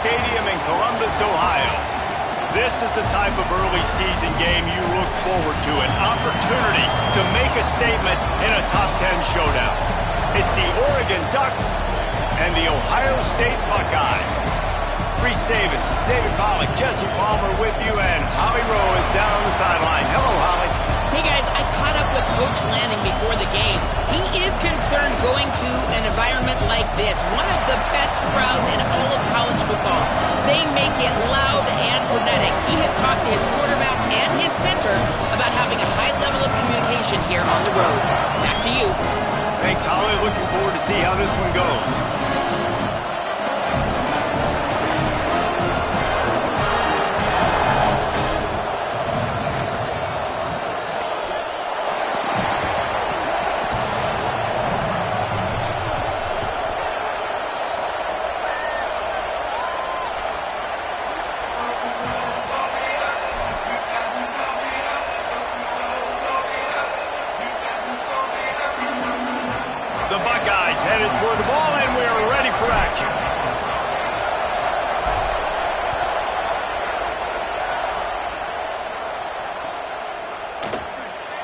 Stadium in Columbus, Ohio. This is the type of early season game you look forward to, an opportunity to make a statement in a top 10 showdown. It's the Oregon Ducks and the Ohio State Buckeyes. Reese Davis, David Pollack, Jesse Palmer with you, and Holly Rowe is down on the sideline. Hello, Holly. Hey guys, I caught up with Coach Lanning before the game. He is concerned going to an environment like this, one of the best crowds in all of college football. They make it loud and frenetic. He has talked to his quarterback and his center about having a high level of communication here on the road. Back to you. Thanks, Holly. Looking forward to see how this one goes. The Buckeyes headed toward the ball, and we're ready for action.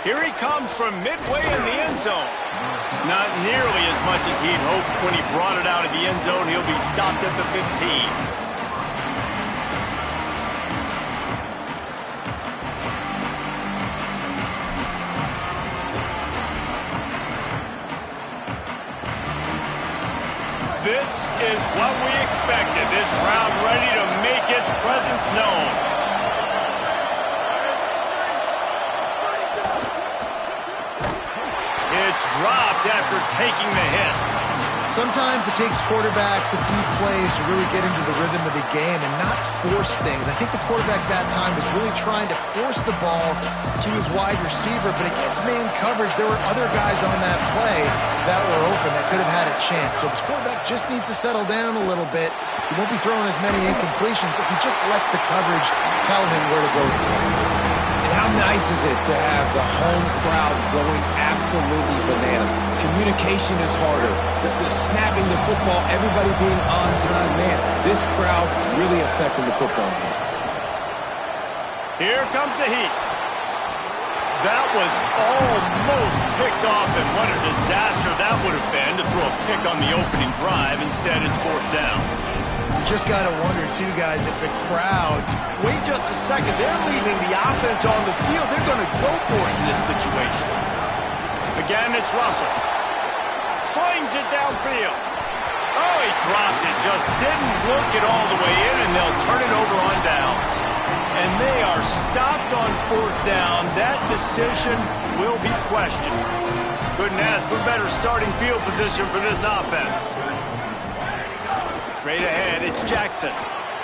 Here he comes from midway in the end zone. Not nearly as much as he'd hoped when he brought it out of the end zone. He'll be stopped at the 15. This is what we expected. This crowd ready to make its presence known. It's dropped after taking the hit. Sometimes it takes quarterbacks a few plays to really get into the rhythm of the game and not force things. I think the quarterback that time was really trying to force the ball to his wide receiver, but against man coverage, there were other guys on that play that were open that could have had a chance. So this quarterback just needs to settle down a little bit. He won't be throwing as many incompletions if he just lets the coverage tell him where to go. And how nice is it to have the home crowd going absolutely bananas? Communication is harder. The snapping the football, everybody being on time. Man, this crowd really affecting the football game. Here comes the heat. That was almost picked off, and what a disaster that would have been to throw a pick on the opening drive. Instead, it's fourth down. You just got to wonder, too, guys, if the crowd... Wait just a second. They're leaving the offense on the field. They're going to go for it in this situation. Again, it's Russell. Slings it downfield. Oh, he dropped it. Just didn't look it all the way in, and they'll turn it over on downs. And they are stopped on fourth down. That decision will be questioned. Couldn't ask for better starting field position for this offense. Straight ahead, it's Jackson.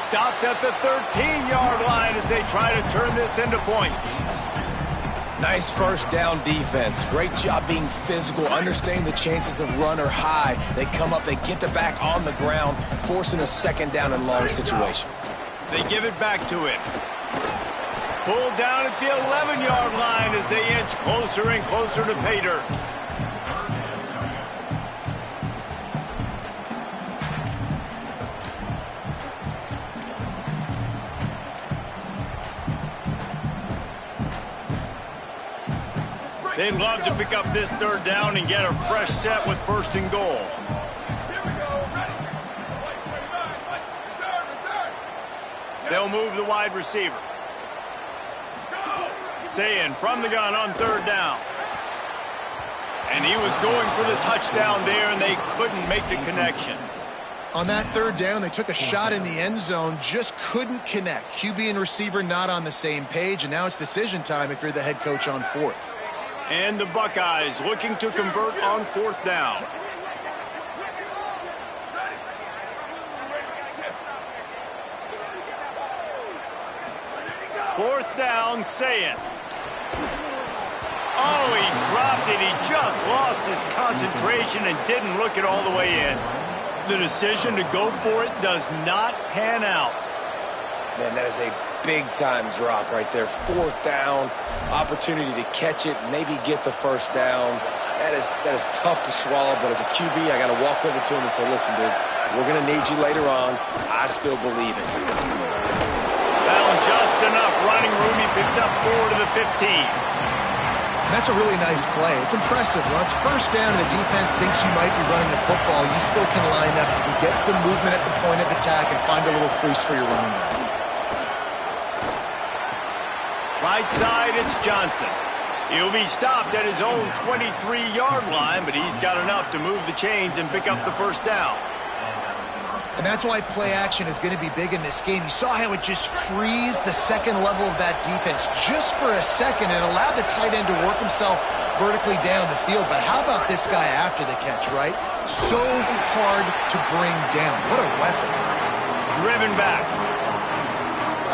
Stopped at the 13-yard line as they try to turn this into points. Nice first down defense. Great job being physical, understanding the chances of run are high. They come up, they get the back on the ground, forcing a second down and long situation. They give it back to him. Pulled down at the 11-yard line as they inch closer and closer to pay dirt. They'd love to pick up this third down and get a fresh set with first and goal. They'll move the wide receiver. Sayin from the gun on third down. And he was going for the touchdown there, and they couldn't make the connection. On that third down, they took a shot in the end zone, just couldn't connect. QB and receiver not on the same page, and now it's decision time if you're the head coach on fourth. And the Buckeyes looking to convert on fourth down. Fourth down, Sayin. Oh, he dropped it. He just lost his concentration and didn't look it all the way in. The decision to go for it does not pan out. Man, that is a big-time drop right there. Fourth down, opportunity to catch it, maybe get the first down. That is tough to swallow, but as a QB, I got to walk over to him and say, listen, dude, We're going to need you later on. I still believe it. Well, just enough running room. He picks up 4 to the 15. That's a really nice play. It's impressive. When it's first down and the defense thinks you might be running the football, you still can line up. You can get some movement at the point of attack and find a little crease for your running back. Right side, it's Johnson. He'll be stopped at his own 23-yard line, but he's got enough to move the chains and pick up the first down. And that's why play action is going to be big in this game. You saw how it just frees the second level of that defense just for a second and allowed the tight end to work himself vertically down the field. But how about this guy after the catch, right? So hard to bring down. What a weapon. Driven back.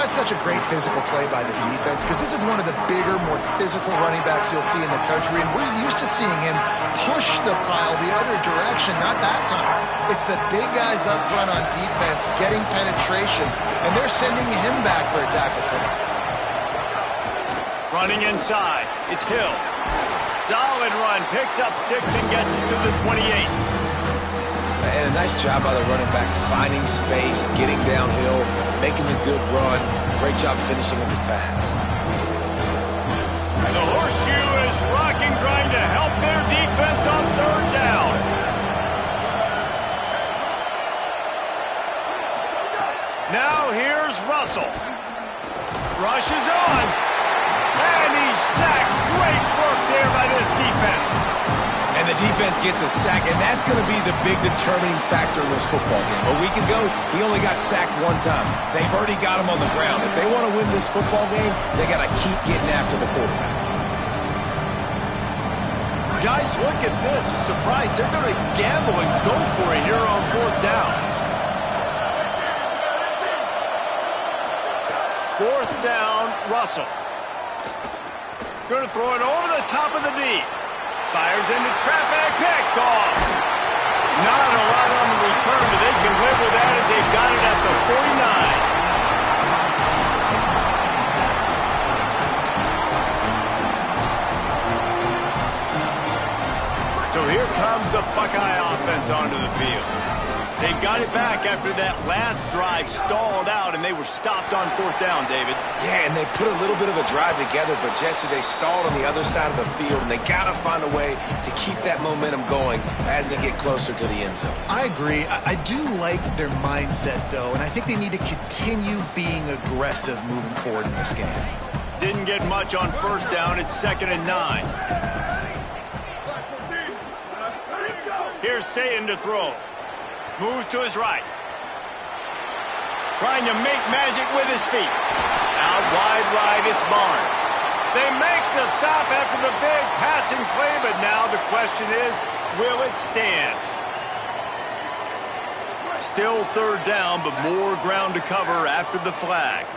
That's such a great physical play by the defense because this is one of the bigger, more physical running backs you'll see in the country, and we're used to seeing him push the pile the other direction. Not that time. It's the big guys up front on defense getting penetration, and they're sending him back for a tackle for that. Running inside. It's Hill. Solid run. Picks up 6 and gets it to the 28. And a nice job by the running back, finding space, getting downhill, making a good run. Great job finishing up his pass. And the horseshoe is rocking, trying to help their defense on third down. Now here's Russell. Rushes on. And he's sacked. Great work there by this defense. And the defense gets a sack, and that's going to be the big determining factor in this football game. A week ago, he only got sacked 1 time. They've already got him on the ground. If they want to win this football game, they got to keep getting after the quarterback. Guys, look at this. I'm surprised they're going to gamble and go for it here on 4th down. 4th down, Russell. Going to throw it over the top of the D. Fires into traffic, picked off. Not a lot on the return, but they can live with that as they've got it at the 49. So here comes the Buckeye offense onto the field. They've got it back after that last drive stalled out, and they were stopped on 4th down, David. Yeah, and they put a little bit of a drive together, but, Jesse, they stalled on the other side of the field, and they got to find a way to keep that momentum going as they get closer to the end zone. I agree. I do like their mindset, though, and I think they need to continue being aggressive moving forward in this game. Didn't get much on 1st down. It's 2nd and 9. Here's Sayin to throw. Moves to his right. Trying to make magic with his feet. Out wide right, it's Barnes. They make the stop after the big passing play, but now the question is, will it stand? Still 3rd down, but more ground to cover after the flag.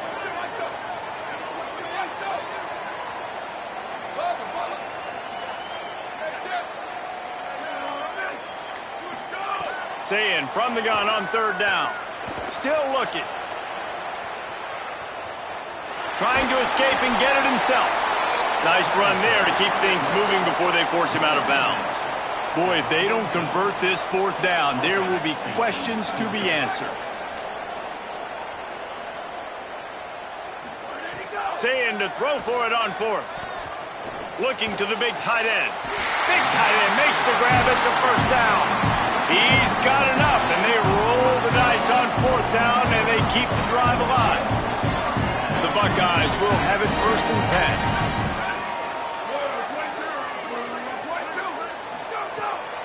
Sayin from the gun on 3rd down. Still looking. Trying to escape and get it himself. Nice run there to keep things moving before they force him out of bounds. Boy, if they don't convert this 4th down, there will be questions to be answered. Sayin to throw for it on 4th. Looking to the big tight end. Big tight end makes the grab. It's a 1st down. He's got enough, and they roll the dice on 4th down, and they keep the drive alive. The Buckeyes will have it 1st and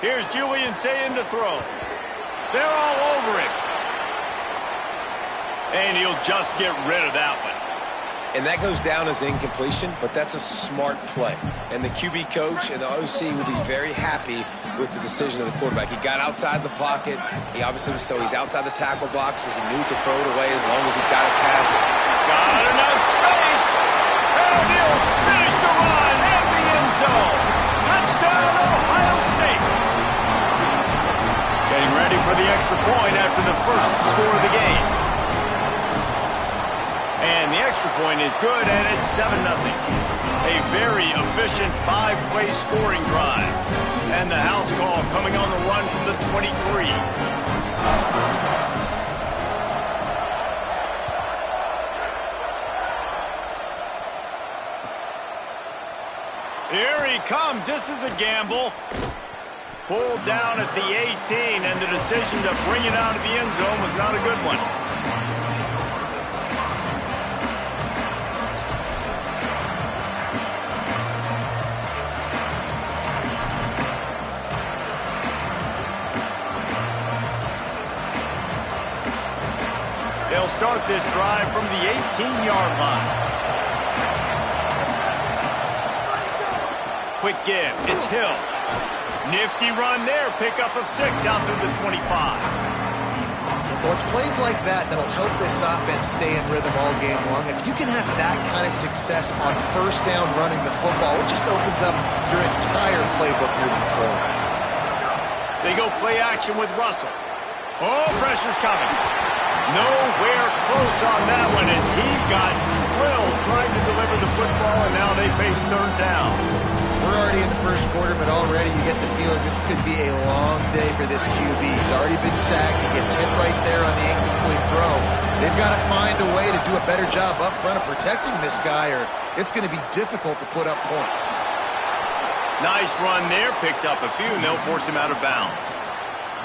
10. Here's Julian Sayin to throw. They're all over him. And he'll just get rid of that one. And that goes down as incompletion, but that's a smart play. And the QB coach and the OC will be very happy with the decision of the quarterback. He got outside the pocket. He obviously was he's outside the tackle box as he knew he could throw it away as long as he got it past it. Got enough space. And he'll finish the run in the end zone. Touchdown, Ohio State. Getting ready for the extra point after the first score of the game. And the extra point is good, and it's 7-0. A very efficient 5-play scoring drive. And the house call coming on the run from the 23. he comes. This is a gamble. Pulled down at the 18, and the decision to bring it out of the end zone was not a good one. They'll start this drive from the 18-yard line. Quick give. It's Hill. Nifty run there. Pickup of 6 out through the 25. Well, it's plays like that that'll help this offense stay in rhythm all game long. If you can have that kind of success on first down running the football, it just opens up your entire playbook moving forward. They go play action with Russell. Oh, pressure's coming. Nowhere close on that one as he got drilled trying to deliver the football, and now they face third down. We're already in the first quarter, but already you get the feeling this could be a long day for this QB. He's already been sacked. He gets hit right there on the incomplete throw. They've got to find a way to do a better job up front of protecting this guy, or it's going to be difficult to put up points. Nice run there. Picks up a few, and they'll force him out of bounds.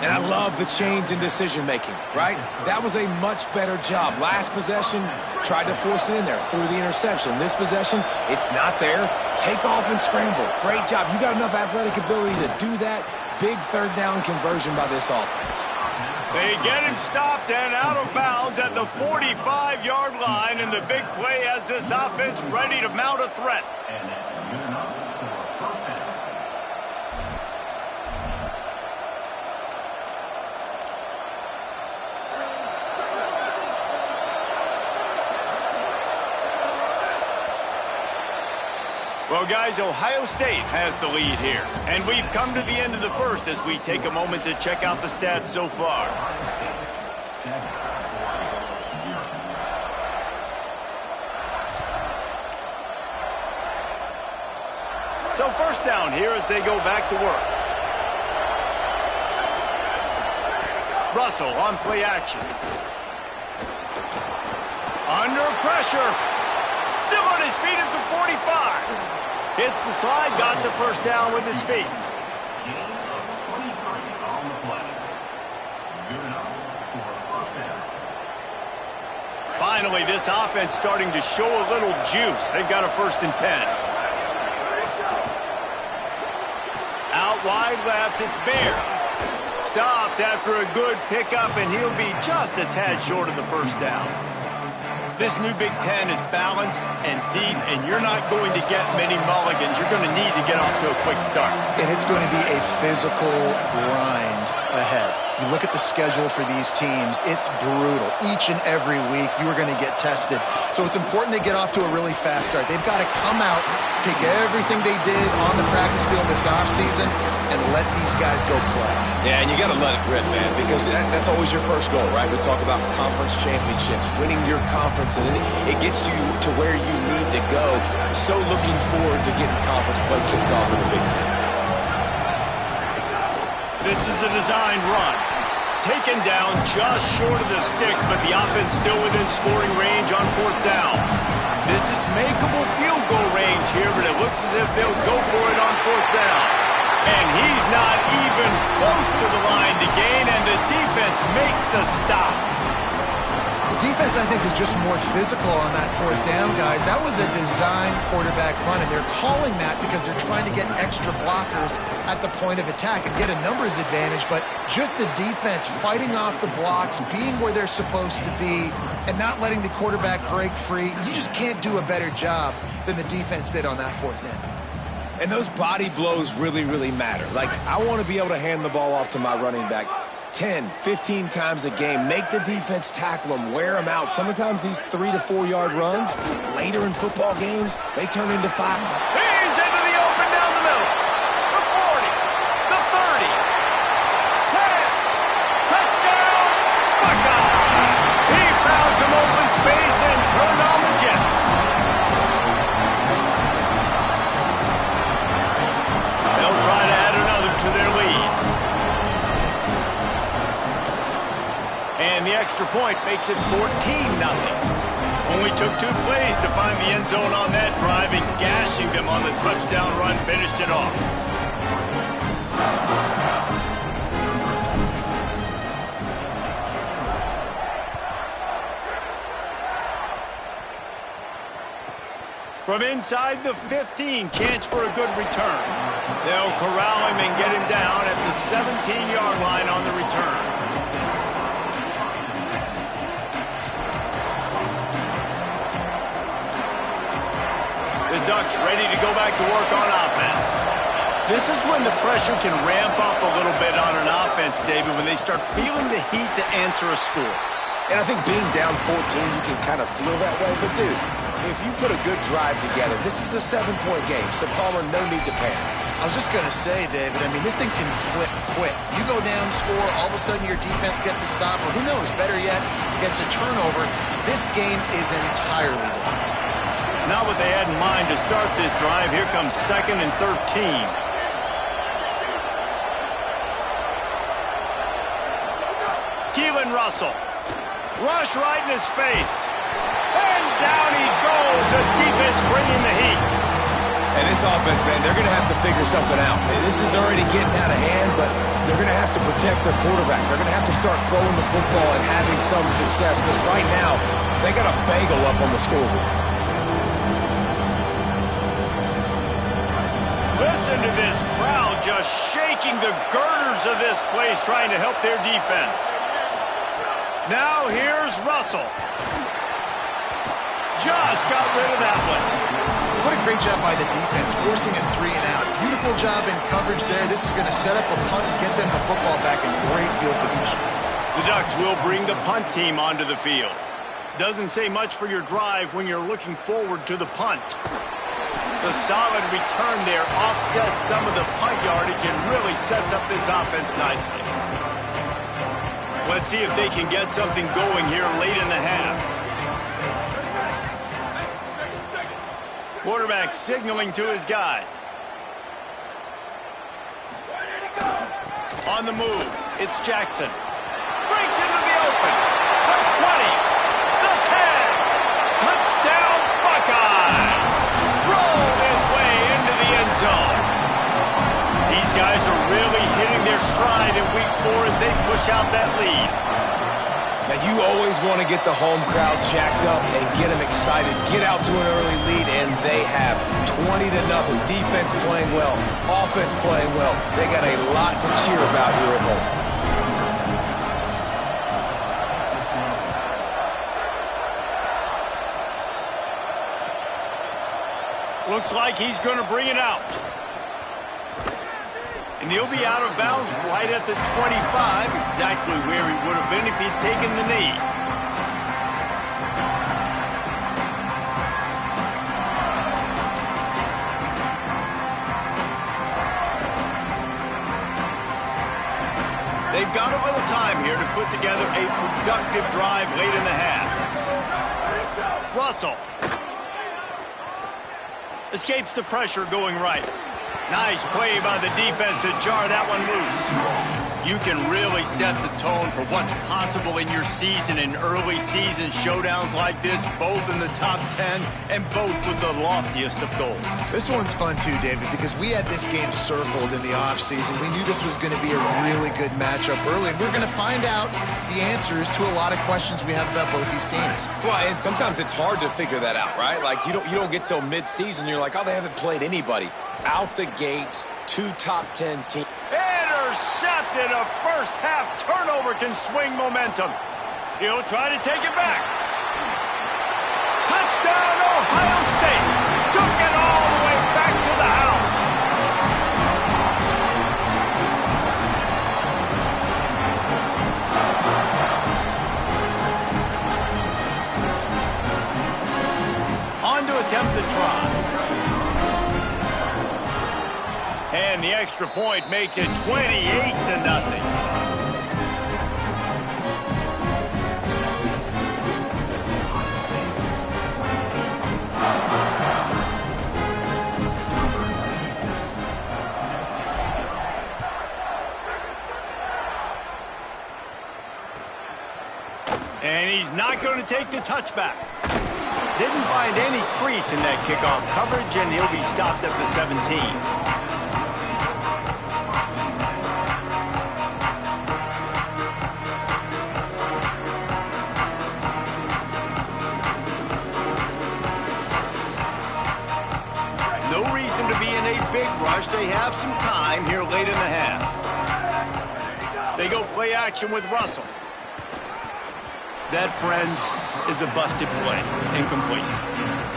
And I love the change in decision-making, right? That was a much better job. Last possession, tried to force it in there, threw the interception. This possession, it's not there. Take off and scramble. Great job. You got enough athletic ability to do that. Big third down conversion by this offense. They get him stopped and out of bounds at the 45-yard line, and the big play has this offense ready to mount a threat. Well, guys, Ohio State has the lead here. And we've come to the end of the first as we take a moment to check out the stats so far. So first down here as they go back to work. Russell on play action. Under pressure. Still on his feet at the 45. Hits the slide, got the first down with his feet. Finally, this offense starting to show a little juice. They've got a 1st and 10. Out wide left, it's Bear. Stopped after a good pickup, and he'll be just a tad short of the first down. This new Big Ten is balanced and deep, and you're not going to get many mulligans. You're going to need to get off to a quick start. And it's going to be a physical grind ahead. You look at the schedule for these teams, it's brutal. Each and every week, you are going to get tested. So it's important they get off to a really fast start. They've got to come out, take everything they did on the practice field this offseason, and let these guys go play. Yeah, and you got to let it rip, man, because that's always your first goal, right? We talk about conference championships, winning your conference, and then it gets you to where you need to go. So looking forward to getting conference play kicked off in the Big Ten. This is a designed run. Taken down just short of the sticks, but the offense still within scoring range on 4th down. This is makeable field goal range here, but it looks as if they'll go for it on 4th down. And he's not even close to the line to gain, and the defense makes the stop. The defense, I think, was just more physical on that 4th down, guys. That was a designed quarterback run, and they're calling that because they're trying to get extra blockers at the point of attack and get a numbers advantage, but just the defense fighting off the blocks, being where they're supposed to be, and not letting the quarterback break free. You just can't do a better job than the defense did on that 4th down. And those body blows really, really matter. Like, I want to be able to hand the ball off to my running back 10, 15 times a game. Make the defense tackle them, wear them out. Sometimes these 3 to 4 yard runs, later in football games, they turn into 5. He's into the open down the middle. The 40, the 30, 10. Touchdown, Buckeye! He found some open space and turned on the Jets. They'll try to add another to their lead. And the extra point makes it 14-0. Only took 2 plays to find the end zone on that drive, and gashing them on the touchdown run finished it off. From inside the 15, chance for a good return. They'll corral him and get him down at the 17-yard line on the return. The Ducks ready to go back to work on offense. This is when the pressure can ramp up a little bit on an offense, David, when they start feeling the heat to answer a score. And I think being down 14, you can kind of feel that way. But, dude, if you put a good drive together, this is a 7-point game, so Palmer, no need to panic. I was just going to say, David, I mean, this thing can flip quick. You go down, score, all of a sudden your defense gets a stop, or who knows, better yet, gets a turnover. This game is entirely different. Not what they had in mind to start this drive. Here comes 2nd and 13. Keelan Russell. Rush right in his face. And down he goes. The defense bringing the heat. And this offense, man, they're going to have to figure something out. This is already getting out of hand, but they're going to have to protect their quarterback. They're going to have to start throwing the football and having some success, because right now, they got a bagel up on the scoreboard. Listen to this crowd just shaking the girders of this place, trying to help their defense. Now here's Russell. Just got rid of that one. What a great job by the defense, forcing a 3 and out. Beautiful job in coverage there. This is going to set up a punt and get them the football back in great field position. The Ducks will bring the punt team onto the field. Doesn't say much for your drive when you're looking forward to the punt. The solid return there offsets some of the punt yardage and really sets up this offense nicely. Let's see if they can get something going here late in the half. Quarterback signaling to his guys. On the move, it's Jackson. Breaks into the open. The 20. The 10. Touchdown Buckeyes. Rolled his way into the end zone. These guys are really hitting their stride in week 4 as they push out that lead. Now, you always want to get the home crowd jacked up and get them excited. Get out to an early lead, and they have 20-0. Defense playing well, offense playing well. They got a lot to cheer about here at home. Looks like he's going to bring it out. And he'll be out of bounds right at the 25, exactly where he would have been if he'd taken the knee. They've got a little time here to put together a productive drive late in the half. Russell escapes the pressure going right. Nice play by the defense to jar that one loose. You can really set the tone for what's possible in your season in early season showdowns like this, both in the top 10 and both with the loftiest of goals. This one's fun too, David, because we had this game circled in the offseason. We knew this was going to be a really good matchup early, and we're going to find out the answers to a lot of questions we have about both these teams. Well, and sometimes it's hard to figure that out, right? Like, you don't get till mid-season, you're like, oh, they haven't played anybody. Out the gates, 2 top 10 teams. Intercepted. A first-half turnover can swing momentum. He'll try to take it back. Touchdown, Ohio State. Took it all the way back to the house. On to attempt the try. And the extra point makes it 28-0. And he's not going to take the touchback. Didn't find any crease in that kickoff coverage, and he'll be stopped at the 17. To be in a big rush. They have some time here late in the half. They go play action with Russell. That, friends, is a busted play. Incomplete.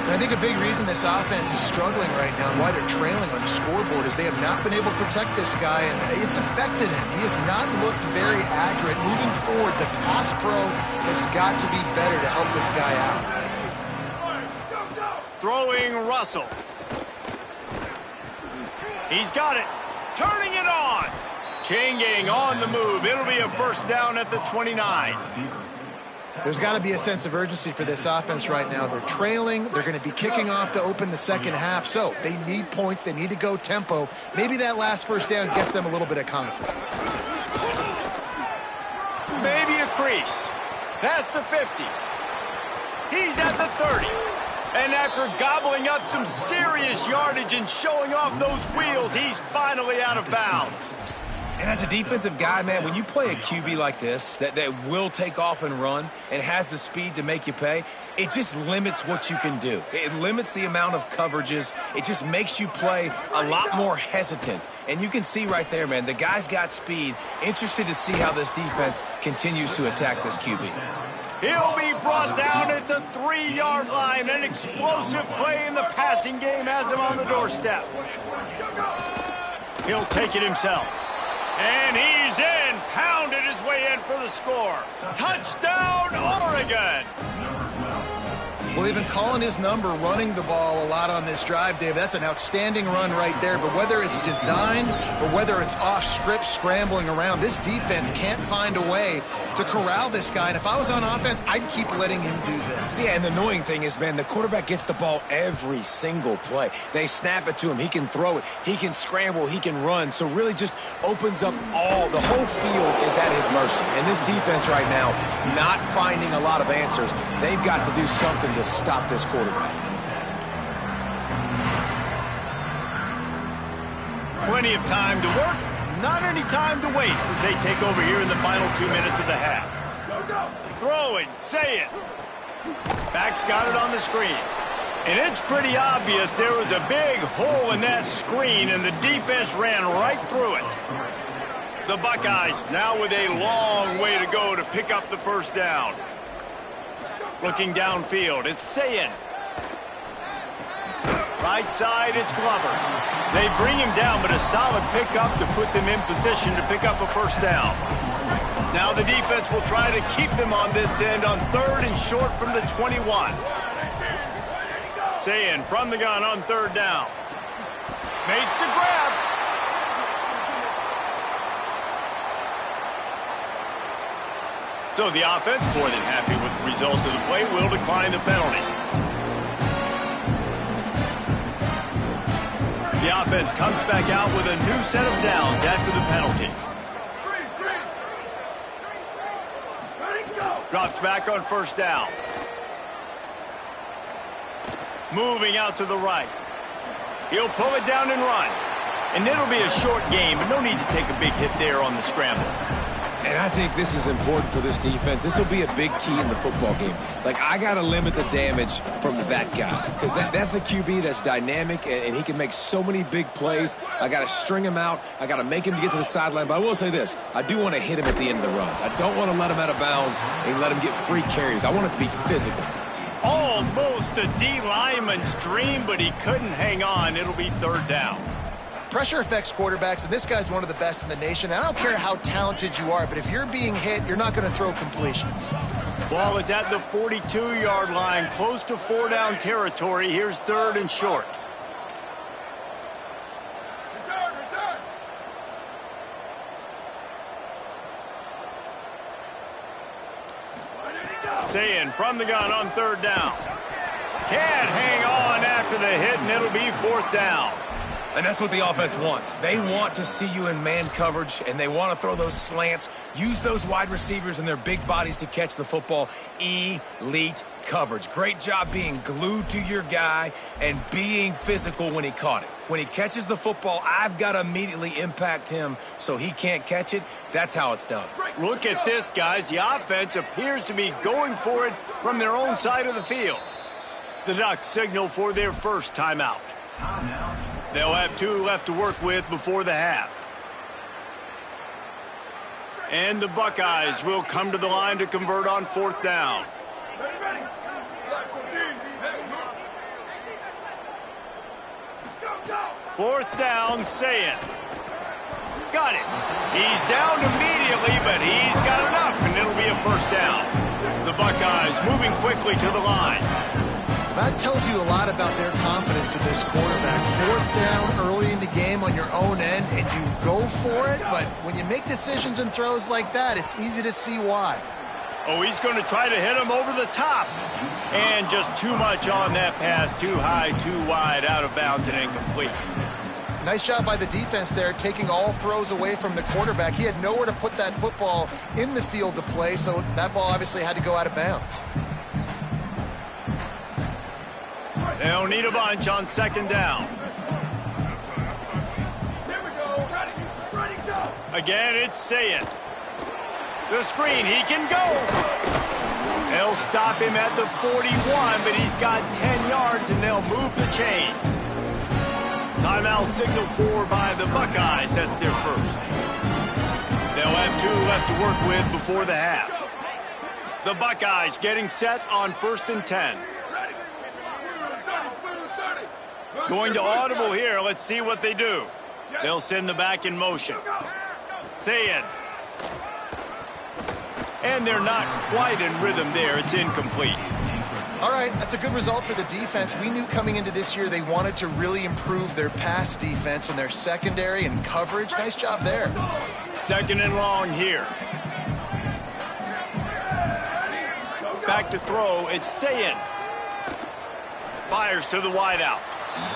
And I think a big reason this offense is struggling right now and why they're trailing on the scoreboard is they have not been able to protect this guy, and it's affected him. He has not looked very accurate. Moving forward, the pass pro has got to be better to help this guy out. Throwing Russell. He's got it. Turning it on. Changing on the move. It'll be a first down at the 29. There's got to be a sense of urgency for this offense right now. They're trailing. They're going to be kicking off to open the second half. So they need points. They need to go tempo. Maybe that last first down gets them a little bit of confidence. Maybe a crease. Past the 50. He's at the 30. And after gobbling up some serious yardage and showing off those wheels, he's finally out of bounds. And as a defensive guy, man, when you play a QB like this that will take off and run and has the speed to make you pay, it just limits what you can do. It limits the amount of coverages. It just makes you play a lot more hesitant. And you can see right there, man, the guy's got speed. Interested to see how this defense continues to attack this QB. He'll be brought down at the 3-yard line. An explosive play in the passing game has him on the doorstep. He'll take it himself. And he's in. Pounded his way in for the score. Touchdown, Oregon. Well, they've been calling his number, running the ball a lot on this drive, Dave. That's an outstanding run right there. But whether it's designed or whether it's off script, scrambling around, this defense can't find a way to corral this guy. And if I was on offense, I'd keep letting him do this. Yeah, and the annoying thing is, man, the quarterback gets the ball every single play. They snap it to him. He can throw it. He can scramble. He can run. So really just opens up the whole field is at his mercy. And this defense right now, not finding a lot of answers. They've got to do something to stop this quarterback. Plenty of time to work, not any time to waste as they take over here in the final 2 minutes of the half. Throwing, say it. Back's got it on the screen. And it's pretty obvious there was a big hole in that screen, and the defense ran right through it. The Buckeyes now with a long way to go to pick up the first down. Looking downfield, it's Sayin. Right side, it's Glover. They bring him down, but a solid pickup to put them in position to pick up a first down. Now the defense will try to keep them on this end on 3rd and short from the 21. Sayin from the gun on 3rd down. Makes the grab. So the offense, more than happy with the result of the play, will decline the penalty. The offense comes back out with a new set of downs after the penalty. Drops back on 1st down. Moving out to the right. He'll pull it down and run. And it'll be a short game, but no need to take a big hit there on the scramble. And I think this is important for this defense. This will be a big key in the football game. Like, I got to limit the damage from that guy because that's a QB that's dynamic, and he can make so many big plays. I got to string him out. I got to make him to get to the sideline. But I will say this. I do want to hit him at the end of the runs. I don't want to let him out of bounds and let him get free carries. I want it to be physical. Almost a D lineman's dream, but he couldn't hang on. It'll be 3rd down. Pressure affects quarterbacks, and this guy's one of the best in the nation. I don't care how talented you are, but if you're being hit, you're not going to throw completions. Ball is at the 42-yard line, close to 4-down territory. Here's 3rd and short. Sayin from the gun on 3rd down. Can't hang on after the hit, and it'll be 4th down. And that's what the offense wants. They want to see you in man coverage, and they want to throw those slants, use those wide receivers and their big bodies to catch the football. Elite coverage. Great job being glued to your guy and being physical when he caught it. When he catches the football, I've got to immediately impact him so he can't catch it. That's how it's done. Look at this, guys. The offense appears to be going for it from their own side of the field. The Ducks signal for their first timeout. They'll have 2 left to work with before the half. And the Buckeyes will come to the line to convert on 4th down. Fourth down, say it. Got it. He's down immediately, but he's got enough, and it'll be a first down. The Buckeyes moving quickly to the line. That tells you a lot about their confidence in this quarterback. 4th down early in the game on your own end, and you go for it, but when you make decisions and throws like that, it's easy to see why. Oh, he's going to try to hit him over the top. And just too much on that pass. Too high, too wide, out of bounds, and incomplete. Nice job by the defense there, taking all throws away from the quarterback. He had nowhere to put that football in the field to play, so that ball obviously had to go out of bounds. They'll need a bunch on 2nd down. Here we go. Ready, go. Again, it's Sayet. The screen, he can go. They'll stop him at the 41, but he's got 10 yards, and they'll move the chains. Timeout signal for by the Buckeyes. That's their first. They'll have 2 left to work with before the half. The Buckeyes getting set on 1st and 10. Going to audible here. Let's see what they do. They'll send the back in motion. Sayed. And they're not quite in rhythm there. It's incomplete. All right, that's a good result for the defense. We knew coming into this year they wanted to really improve their pass defense and their secondary and coverage. Nice job there. 2nd and long here. Back to throw. It's Sayed. Fires to the wideout.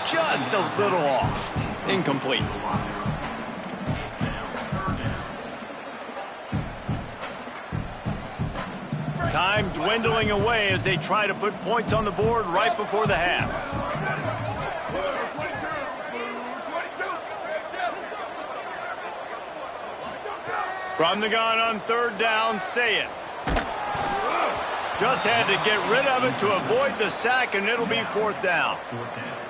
Just a little off. Incomplete. Time dwindling away as they try to put points on the board right before the half. From the gun on 3rd down, Sayed. Just had to get rid of it to avoid the sack, and it'll be 4th down.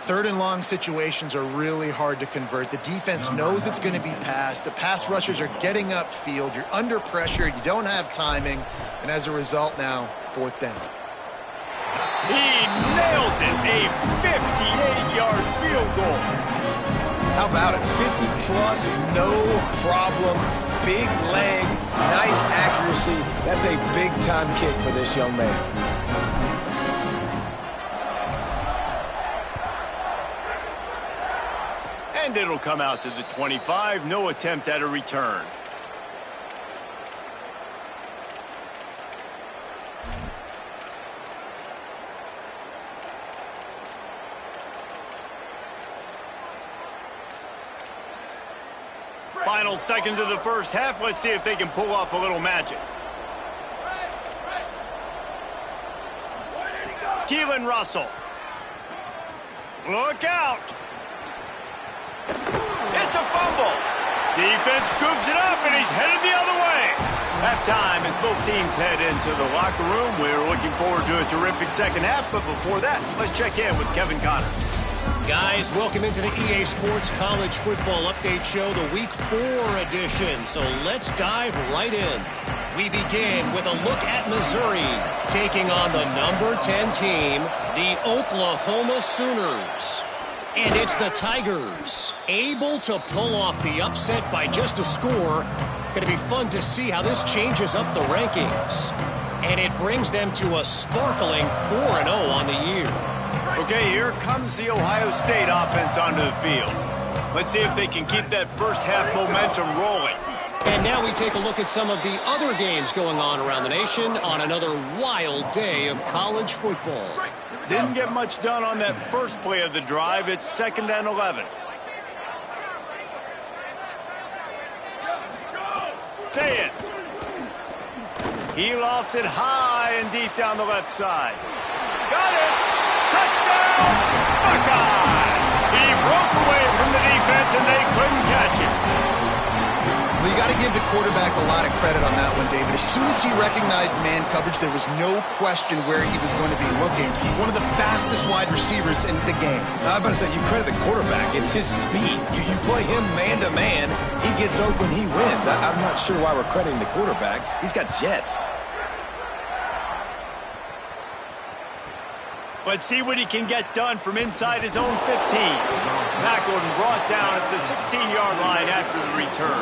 3rd and long situations are really hard to convert. The defense knows it's going to be passed. The pass rushers are getting upfield. You're under pressure. You don't have timing. And as a result now, 4th down. He nails it. A 58-yard field goal. How about it? 50-plus, no problem. Big leg, nice accuracy. That's a big-time kick for this young man. And it'll come out to the 25. No attempt at a return. Final seconds of the first half. Let's see if they can pull off a little magic. Keelan Russell. Look out. It's a fumble. Defense scoops it up, and he's headed the other way. Halftime as both teams head into the locker room. We're looking forward to a terrific second half, but before that, let's check in with Kevin Connors. Guys, welcome into the EA Sports College Football Update Show, the Week 4 edition. So let's dive right in. We begin with a look at Missouri, taking on the number 10 team, the Oklahoma Sooners. And it's the Tigers, able to pull off the upset by just a score. Going to be fun to see how this changes up the rankings. And it brings them to a sparkling 4-0 on the year. Okay, here comes the Ohio State offense onto the field. Let's see if they can keep that first half momentum rolling. And now we take a look at some of the other games going on around the nation on another wild day of college football. Didn't get much done on that first play of the drive. It's 2nd and 11. Say it. He lofts it high and deep down the left side. Got it. Touchdown, Buckeye. He broke away from the defense, and they couldn't catch him. Well, you got to give the quarterback a lot of credit on that one, David. As soon as he recognized man coverage, there was no question where he was going to be looking. One of the fastest wide receivers in the game. I'm about to say, you credit the quarterback. It's his speed. You play him man-to-man, he gets open, he wins. I'm not sure why we're crediting the quarterback. He's got jets. But see what he can get done from inside his own 15. Tackled and brought down at the 16-yard line after the return.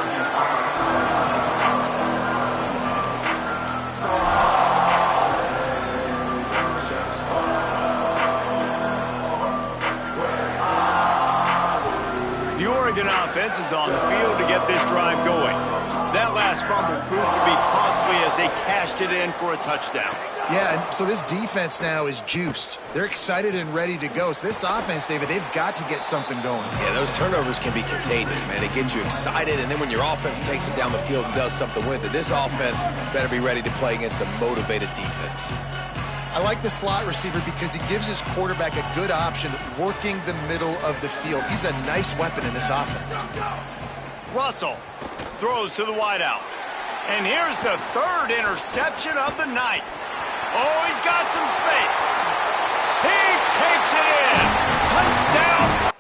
The Oregon offense is on the field to get this drive going. That last fumble proved to be costly as they cashed it in for a touchdown. Yeah, and so this defense now is juiced. They're excited and ready to go. So this offense, David, they've got to get something going. Yeah, those turnovers can be contagious, man. It gets you excited, and then when your offense takes it down the field and does something with it, this offense better be ready to play against a motivated defense. I like the slot receiver because he gives his quarterback a good option working the middle of the field. He's a nice weapon in this offense. Russell throws to the wideout. And here's the third interception of the night. Oh, he's got some space. He takes it in. Touchdown.